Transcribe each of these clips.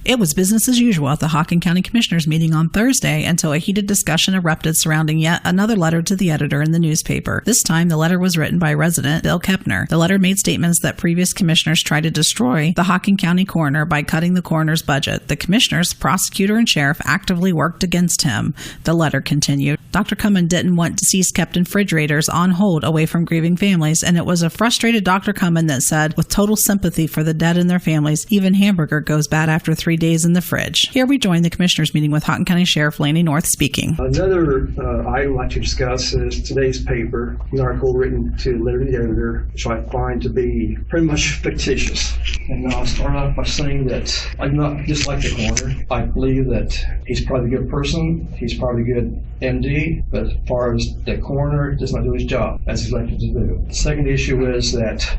It was business as usual at the Hocking County Commissioners meeting on Thursday until a heated discussion erupted surrounding yet another letter to the editor in the newspaper. This time, the letter was written by resident Bill Kepner. The letter made statements that previous commissioners tried to destroy the Hocking County coroner by cutting the coroner's budget. The commissioners, prosecutor, and sheriff actively worked against him. The letter continued. Dr. Cummin didn't want deceased kept in refrigerators on hold away from grieving families, and it was a frustrated Dr. Cummin that said, with total sympathy for the dead and their families, even hamburger goes bad after 3 days in the fridge. Here we join the commissioners meeting with Hocking County Sheriff Laney North speaking. Another item I'd like to discuss is today's paper, an article written to the letter to the editor, which I find to be pretty much fictitious. And I'll start off by saying that I do not dislike the coroner. I believe that he's probably a good person, he's probably a good MD, but as far as the coroner, does not do his job as he's elected to do. The second issue is that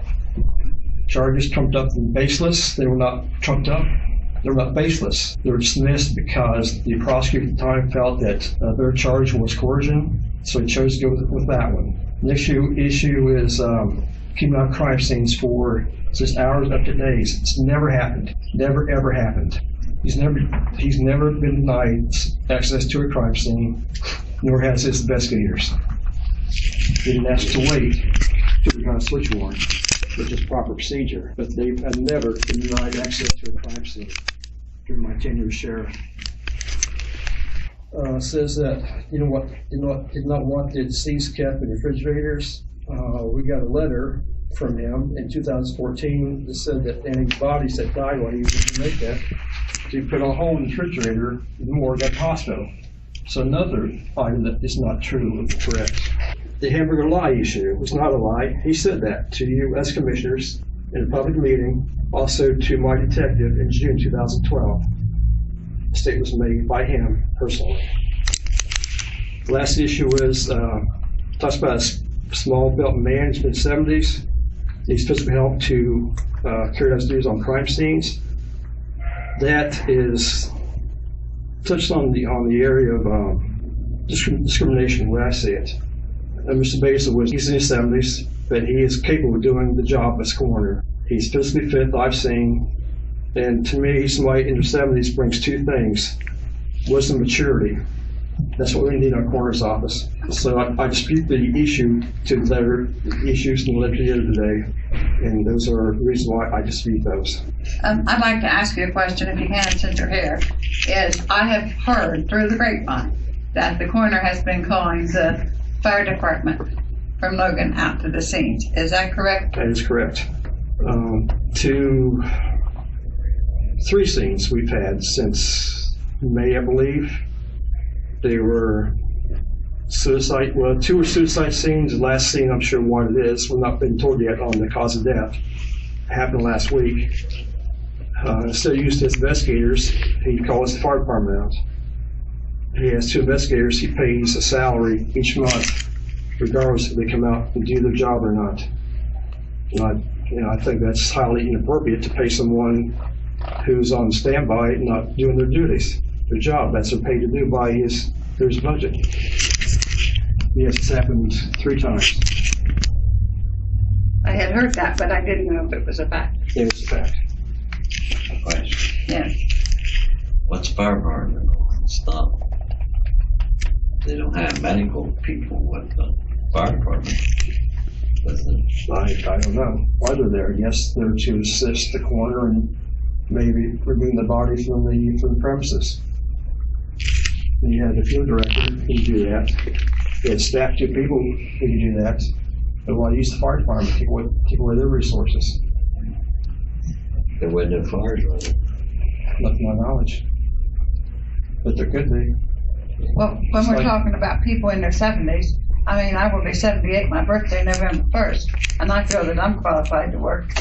charges trumped up and baseless. They were not trumped up. They were not baseless. They were dismissed because the prosecutor at the time felt that their charge was coercion, so he chose to go with that one. The next issue is keeping out crime scenes for just hours up to days. It's never happened. Never ever happened. He's never been denied access to a crime scene, nor has his investigators. He didn't ask to wait till we got a search warrant, which is proper procedure, but they have never been denied access to a crime scene during my tenure as sheriff. Says that did not want the deceased kept in refrigerators. We got a letter from him in 2014 that said that any bodies that died while he was in Jamaica to be put on hold in the refrigerator in the morgue at the hospital. So another item that is not true or correct. The hamburger lie issue was not a lie. He said that to you as commissioners in a public meeting, also to my detective in June 2012. The statement was made by him personally. The last issue was talks about a small belt man in his mid-70s. He's supposed to be helped to carry out his duties on crime scenes. That is touched on the area of discrimination where I see it. Mr. Basil he's in his 70s, but he is capable of doing the job as coroner. He's physically fit, I've seen, and to me, somebody in their 70s brings two things: wisdom and maturity. That's what we need in our coroner's office. So I dispute the issue to the letter, the issues in the letter to the editor today, and those are the reasons why I dispute those. I'd like to ask you a question, if you can, since you're here. I have heard through the grapevine that the coroner has been calling the fire department from Logan out to the scenes. Is that correct? That is correct. 3 scenes we've had since May, I believe. They were suicide. Well, 2 were suicide scenes. The last scene, I'm sure what it is. We've not been told yet on the cause of death. It happened last week. Instead of using his investigators, he calls the fire department out. He has 2 investigators. He pays a salary each month, regardless if they come out and do their job or not. And I think that's highly inappropriate to pay someone who's on standby and not doing their duties, their job. That's what they're paid to do by his budget. Yes, it's happened 3 times. I had heard that, but I didn't know if it was a fact. It was a fact. A question. Yes. What's fire department stop? They don't have medical people with the fire department. I don't know why they're there. Yes, they're to assist the coroner and maybe remove the body from the premises. And you had the field director who could do that. You had staff 2 people who could do that. But why use the fire department? Take away their resources. There wasn't no fires with it. Not to my knowledge. But there could be. Well, when we're talking about people in their 70s, I will be 78, my birthday November 1st, and I feel that I'm qualified to work.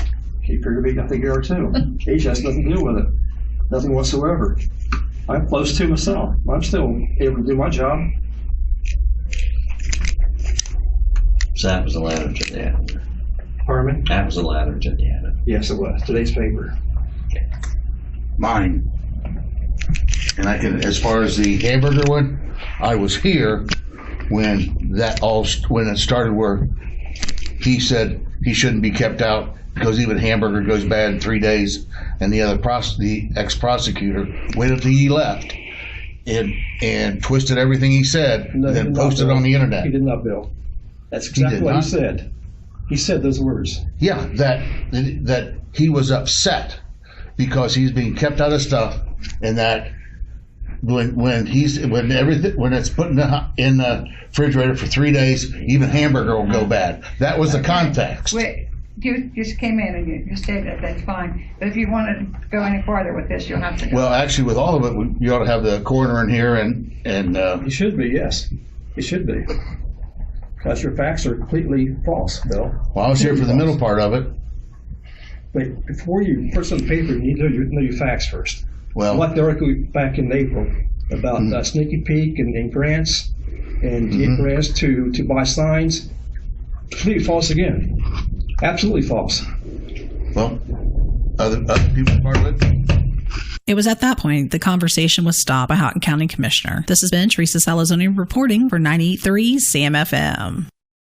You appear to be, I think you are too. Age has nothing to do with it. Nothing whatsoever. I'm close to myself. I'm still able to do my job. So that was a letter to the editor. Pardon me? That was a letter to the editor. Yes, it was. Today's paper. Okay. Mine. And I can, as far as the hamburger one, I was here when it started, where he said he shouldn't be kept out because even hamburger goes bad in 3 days, and the ex-prosecutor waited till he left and twisted everything he said, No, and he then did not, posted Bill. on the internet. He did not, Bill. That's He exactly did what he not? said. He said those words. Yeah, that he was upset because he's being kept out of stuff, and that when it's put in the refrigerator for 3 days, even hamburger will go bad. That was the context. Wait, you just came in and you stated that, that's fine. But if you wanted to go any farther with this, you'll have to go. Well, actually, with all of it, you ought to have the coroner in here, and He should be, yes. He should be. Because your facts are completely false, Bill. well, I was here for the middle part of it. But before you put some paper, you need to know your facts first. Well, Like the article back in April about Sneaky Peek and grants and get grants to buy signs. Completely false again. Absolutely false. well, other people part of it. It was at that point the conversation was stopped by Hocking County Commissioner. This has been Teresa Salazone reporting for 98.3 CMFM.